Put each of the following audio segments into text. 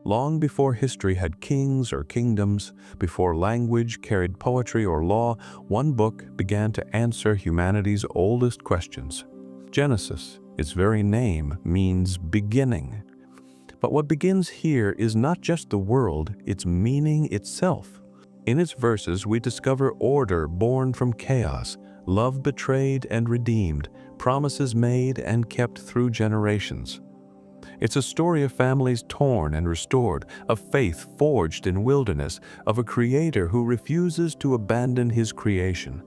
Long before history had kings or kingdoms, before language carried poetry or law, one book began to answer humanity's oldest questions. Genesis, its very name, means beginning. But what begins here is not just the world, it's meaning itself. In its verses, we discover order born from chaos, love betrayed and redeemed, promises made and kept through generations. It's a story of families torn and restored, of faith forged in wilderness, of a creator who refuses to abandon his creation.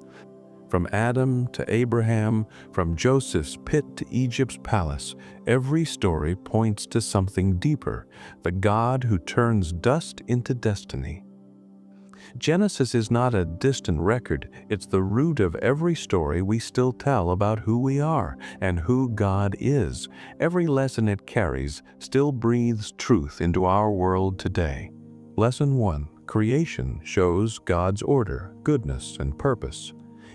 From Adam to Abraham, from Joseph's pit to Egypt's palace, every story points to something deeper, the God who turns dust into destiny. Genesis is not a distant record, it's the root of every story we still tell about who we are and who God is. Every lesson it carries still breathes truth into our world today. Lesson 1. Creation shows God's order, goodness, and purpose.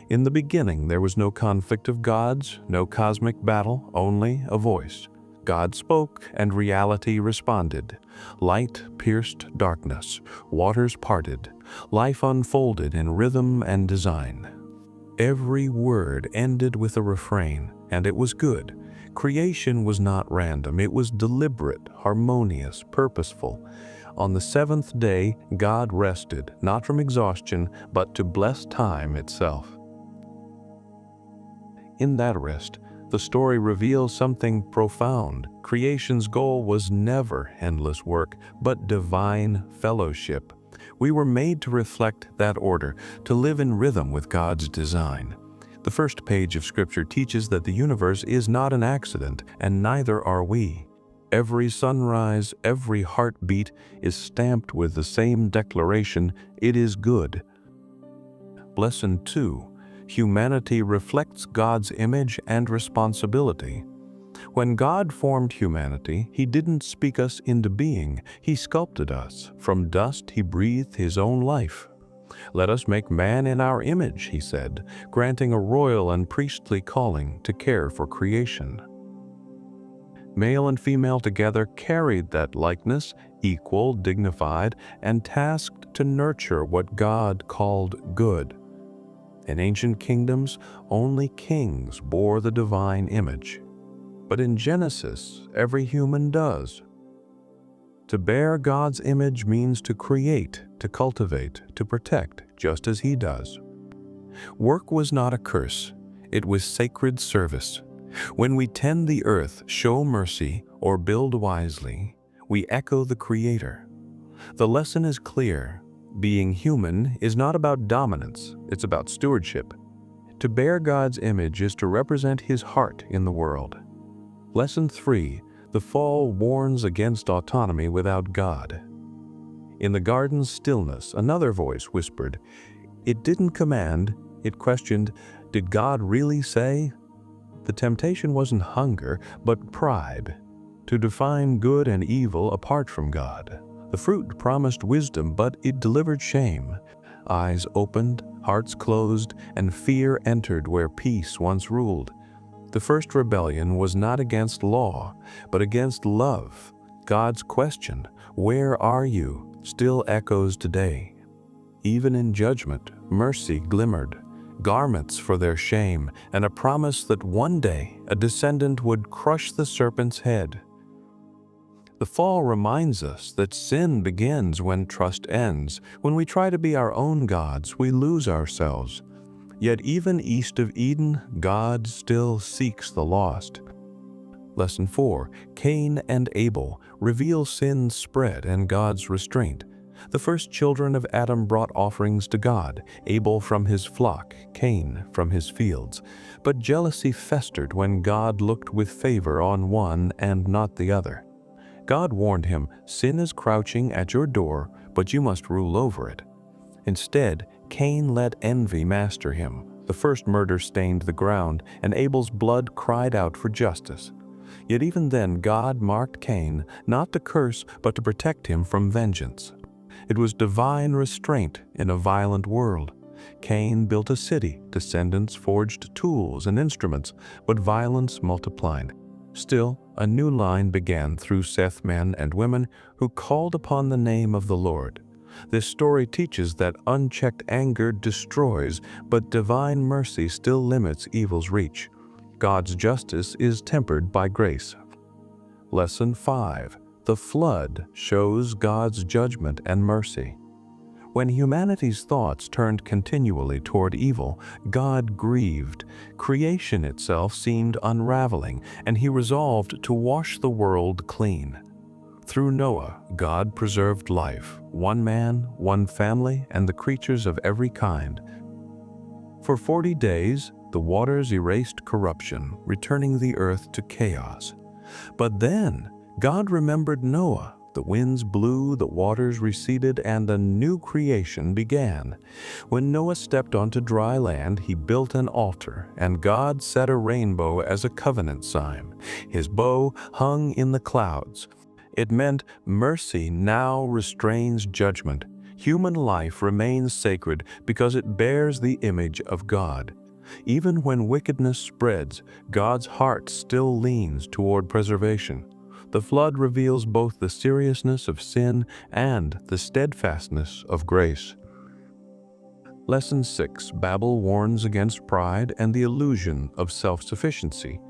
In the beginning there was no conflict of gods, no cosmic battle, only a voice. God spoke, and reality responded. Light pierced darkness, waters parted, life unfolded in rhythm and design. Every word ended with a refrain, and it was good. Creation was not random, it was deliberate, harmonious, purposeful. On the seventh day, God rested, not from exhaustion, but to bless time itself. In that rest, the story reveals something profound. Creation's goal was never endless work, but divine fellowship. We were made to reflect that order, to live in rhythm with God's design. The first page of Scripture teaches that the universe is not an accident, and neither are we. Every sunrise, every heartbeat is stamped with the same declaration, "It is good." Lesson 2. Humanity reflects God's image and responsibility. When God formed humanity, He didn't speak us into being, He sculpted us. From dust He breathed His own life. "Let us make man in our image," He said, granting a royal and priestly calling to care for creation. Male and female together carried that likeness, equal, dignified, and tasked to nurture what God called good. In ancient kingdoms, only kings bore the divine image. But in Genesis, every human does. To bear God's image means to create, to cultivate, to protect, just as He does. Work was not a curse, it was sacred service. When we tend the earth, show mercy, or build wisely, we echo the Creator. The lesson is clear. Being human is not about dominance, it's about stewardship. To bear God's image is to represent His heart in the world. Lesson 3. The fall warns against autonomy without God. In the garden's stillness, another voice whispered. It didn't command, it questioned, did God really say? The temptation wasn't hunger, but pride, to define good and evil apart from God. The fruit promised wisdom, but it delivered shame. Eyes opened, hearts closed, and fear entered where peace once ruled. The first rebellion was not against law, but against love. God's question, "Where are you?" still echoes today. Even in judgment, mercy glimmered, garments for their shame, and a promise that one day a descendant would crush the serpent's head. The fall reminds us that sin begins when trust ends. When we try to be our own gods, we lose ourselves. Yet even east of Eden, God still seeks the lost. Lesson 4. Cain and Abel reveal sin's spread and God's restraint. The first children of Adam brought offerings to God, Abel from his flock, Cain from his fields. But jealousy festered when God looked with favor on one and not the other. God warned him, "Sin is crouching at your door, but you must rule over it." Instead, Cain let envy master him. The first murder stained the ground, and Abel's blood cried out for justice. Yet even then, God marked Cain, not to curse, but to protect him from vengeance. It was divine restraint in a violent world. Cain built a city, descendants forged tools and instruments, but violence multiplied. Still, a new line began through Seth men and women who called upon the name of the Lord. This story teaches that unchecked anger destroys, but divine mercy still limits evil's reach. God's justice is tempered by grace. Lesson 5. The flood shows God's judgment and mercy. When humanity's thoughts turned continually toward evil, God grieved. Creation itself seemed unraveling, and he resolved to wash the world clean. Through Noah, God preserved life, one man, one family, and the creatures of every kind. For 40 days, the waters erased corruption, returning the earth to chaos. But then, God remembered Noah. The winds blew, the waters receded, and a new creation began. When Noah stepped onto dry land, he built an altar, and God set a rainbow as a covenant sign. His bow hung in the clouds. It meant mercy now restrains judgment. Human life remains sacred because it bears the image of God. Even when wickedness spreads, God's heart still leans toward preservation. The flood reveals both the seriousness of sin and the steadfastness of grace. Lesson 6. Babel warns against pride and the illusion of self-sufficiency.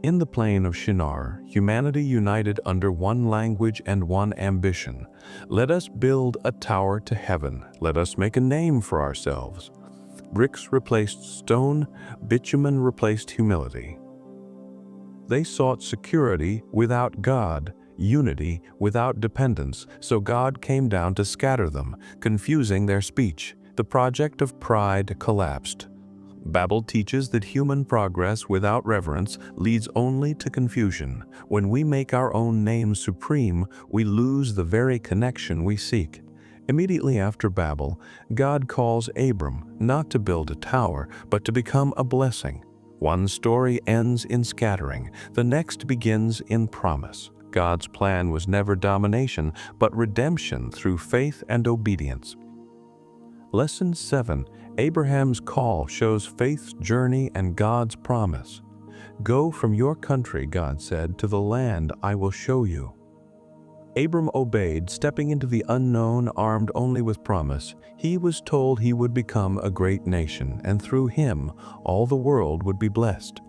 In the plain of Shinar, humanity united under one language and one ambition. Let us build a tower to heaven. Let us make a name for ourselves. Bricks replaced stone, bitumen replaced humility. They sought security without God, unity without dependence, so God came down to scatter them, confusing their speech. The project of pride collapsed. Babel teaches that human progress without reverence leads only to confusion. When we make our own name supreme, we lose the very connection we seek. Immediately after Babel, God calls Abram not to build a tower, but to become a blessing. One story ends in scattering, the next begins in promise. God's plan was never domination, but redemption through faith and obedience. Lesson 7. Abraham's call shows faith's journey and God's promise. Go from your country, God said, to the land I will show you. Abram obeyed, stepping into the unknown armed only with promise. He was told he would become a great nation, and through him all the world would be blessed.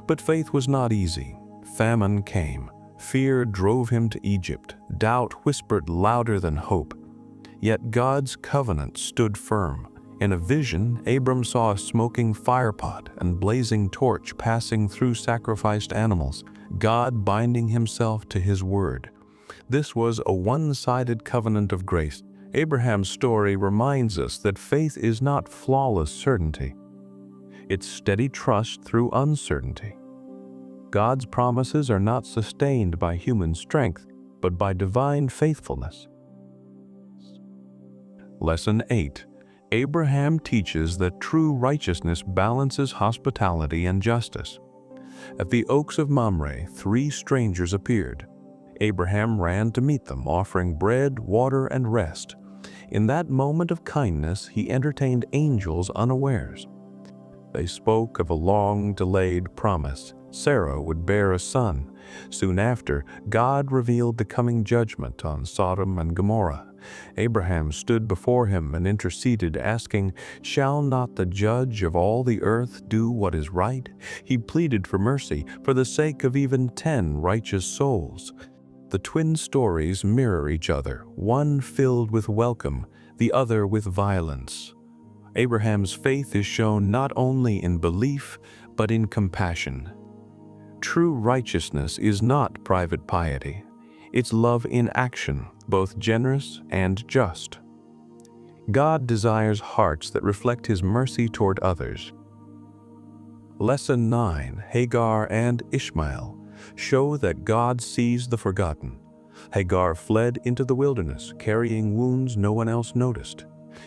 But faith was not easy. Famine came. Fear drove him to Egypt. Doubt whispered louder than hope. Yet God's covenant stood firm. In a vision, Abram saw a smoking firepot and blazing torch passing through sacrificed animals, God binding himself to his word. This was a one-sided covenant of grace. Abraham's story reminds us that faith is not flawless certainty. It's steady trust through uncertainty. God's promises are not sustained by human strength, but by divine faithfulness. Lesson 8. Abraham teaches that true righteousness balances hospitality and justice. At the oaks of Mamre, 3 strangers appeared. Abraham ran to meet them, offering bread, water, and rest. In that moment of kindness, he entertained angels unawares. They spoke of a long-delayed promise. Sarah would bear a son. Soon after, God revealed the coming judgment on Sodom and Gomorrah. Abraham stood before him and interceded, asking, "Shall not the judge of all the earth do what is right?" He pleaded for mercy for the sake of even 10 righteous souls. The twin stories mirror each other, one filled with welcome, the other with violence. Abraham's faith is shown not only in belief, but in compassion. True righteousness is not private piety. It's love in action, both generous and just. God desires hearts that reflect His mercy toward others. Lesson 9. Hagar and Ishmael show that God sees the forgotten. Hagar fled into the wilderness, carrying wounds no one else noticed.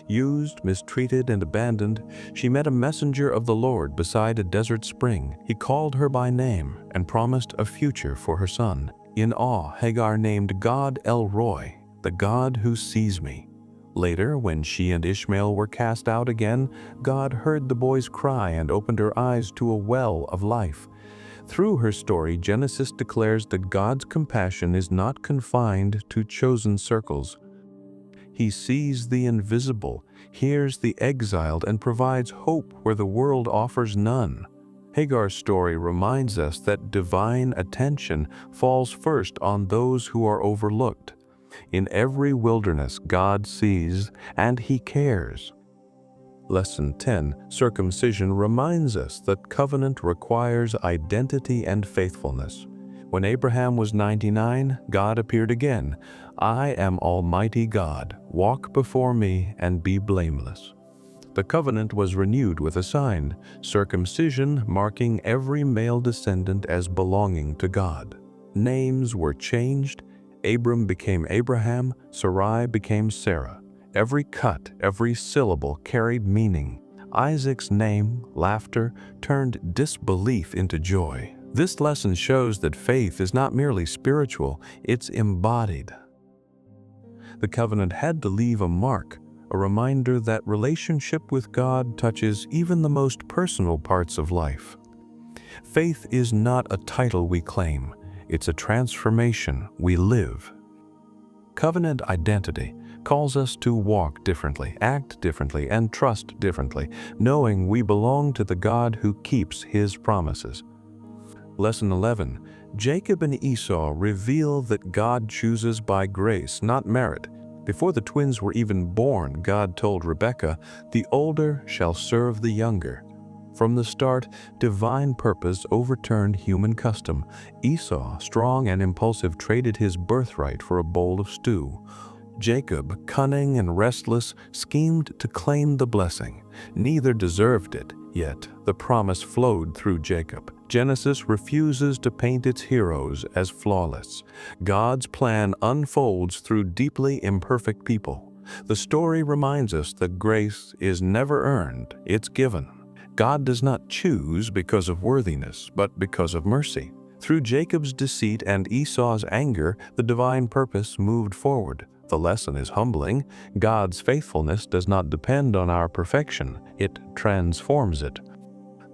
Used, mistreated, and abandoned, she met a messenger of the Lord beside a desert spring. He called her by name and promised a future for her son. In awe, Hagar named God El Roi, the God who sees me. Later, when she and Ishmael were cast out again, God heard the boy's cry and opened her eyes to a well of life. Through her story, Genesis declares that God's compassion is not confined to chosen circles. He sees the invisible, hears the exiled, and provides hope where the world offers none. Hagar's story reminds us that divine attention falls first on those who are overlooked. In every wilderness, God sees and He cares. Lesson 10, Circumcision, reminds us that covenant requires identity and faithfulness. When Abraham was 99, God appeared again. "I am Almighty God. Walk before me and be blameless." The covenant was renewed with a sign, circumcision, marking every male descendant as belonging to God. Names were changed. Abram became Abraham, Sarai became Sarah. Every cut, every syllable carried meaning. Isaac's name, laughter, turned disbelief into joy. This lesson shows that faith is not merely spiritual, it's embodied. The covenant had to leave a mark, a reminder that relationship with God touches even the most personal parts of life. Faith is not a title we claim, it's a transformation we live. Covenant identity calls us to walk differently, act differently, and trust differently, knowing we belong to the God who keeps His promises. Lesson 11. Jacob and Esau reveal that God chooses by grace, not merit. Before the twins were even born, God told Rebekah, "The older shall serve the younger." From the start, divine purpose overturned human custom. Esau, strong and impulsive, traded his birthright for a bowl of stew. Jacob, cunning and restless, schemed to claim the blessing. Neither deserved it, yet the promise flowed through Jacob. Genesis refuses to paint its heroes as flawless. God's plan unfolds through deeply imperfect people. The story reminds us that grace is never earned, it's given. God does not choose because of worthiness, but because of mercy. Through Jacob's deceit and Esau's anger, the divine purpose moved forward. The lesson is humbling. God's faithfulness does not depend on our perfection, it transforms it.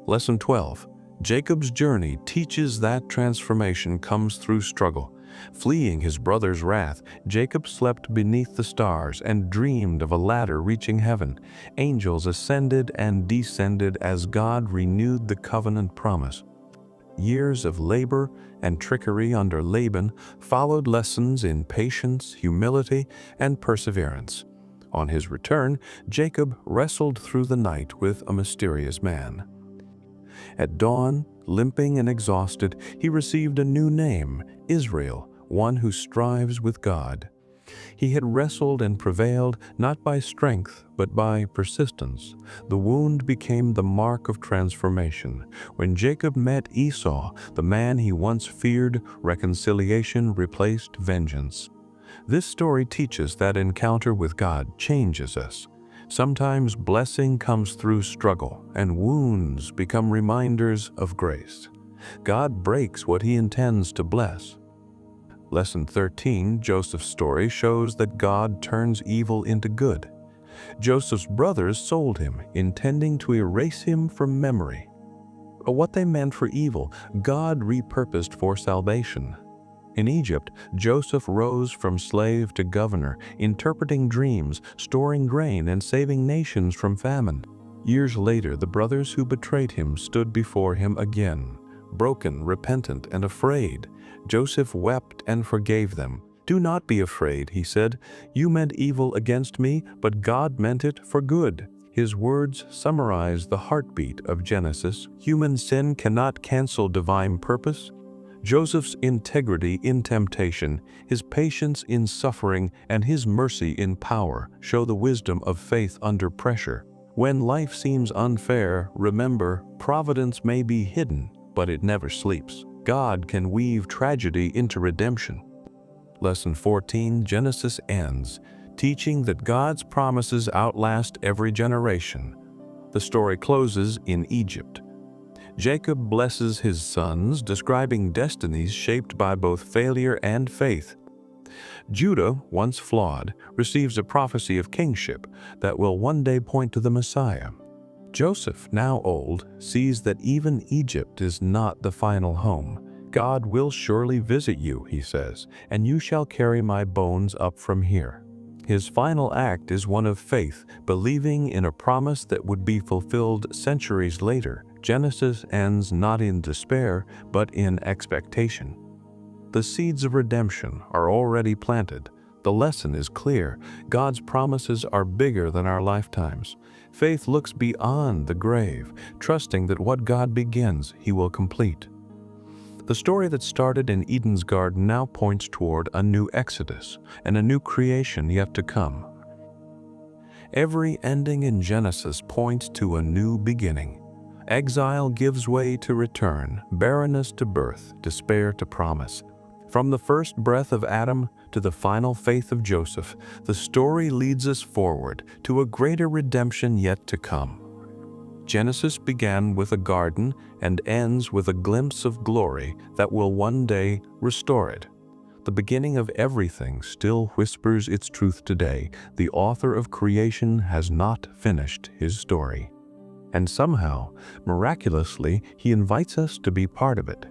Lesson 12. Jacob's journey teaches that transformation comes through struggle. Fleeing his brother's wrath, Jacob slept beneath the stars and dreamed of a ladder reaching heaven. Angels ascended and descended as God renewed the covenant promise. Years of labor and trickery under Laban followed lessons in patience, humility, and perseverance. On his return, Jacob wrestled through the night with a mysterious man. At dawn, limping and exhausted, he received a new name, Israel, one who strives with God. He had wrestled and prevailed not by strength, but by persistence. The wound became the mark of transformation. When Jacob met Esau, the man he once feared, reconciliation replaced vengeance. This story teaches that encounter with God changes us. Sometimes blessing comes through struggle, and wounds become reminders of grace. God breaks what He intends to bless. Lesson 13, Joseph's story, shows that God turns evil into good. Joseph's brothers sold him, intending to erase him from memory. What they meant for evil, God repurposed for salvation. In Egypt, Joseph rose from slave to governor, interpreting dreams, storing grain, and saving nations from famine. Years later, the brothers who betrayed him stood before him again. Broken, repentant, and afraid, Joseph wept and forgave them. "Do not be afraid," he said. "You meant evil against me, but God meant it for good." His words summarize the heartbeat of Genesis. Human sin cannot cancel divine purpose. Joseph's integrity in temptation, his patience in suffering, and his mercy in power show the wisdom of faith under pressure. When life seems unfair, remember, providence may be hidden, but it never sleeps. God can weave tragedy into redemption. Lesson 14, Genesis ends, teaching that God's promises outlast every generation. The story closes in Egypt. Jacob blesses his sons, describing destinies shaped by both failure and faith. Judah, once flawed, receives a prophecy of kingship that will one day point to the Messiah. Joseph, now old, sees that even Egypt is not the final home. God will surely visit you, he says, and you shall carry my bones up from here. His final act is one of faith, believing in a promise that would be fulfilled centuries later. Genesis ends not in despair, but in expectation. The seeds of redemption are already planted. The lesson is clear. God's promises are bigger than our lifetimes. Faith looks beyond the grave, trusting that what God begins, He will complete. The story that started in Eden's garden now points toward a new exodus and a new creation yet to come. Every ending in Genesis points to a new beginning. Exile gives way to return, barrenness to birth, despair to promise. From the first breath of Adam to the final faith of Joseph, the story leads us forward to a greater redemption yet to come. Genesis began with a garden and ends with a glimpse of glory that will one day restore it. The beginning of everything still whispers its truth today. The author of creation has not finished his story. And somehow, miraculously, he invites us to be part of it.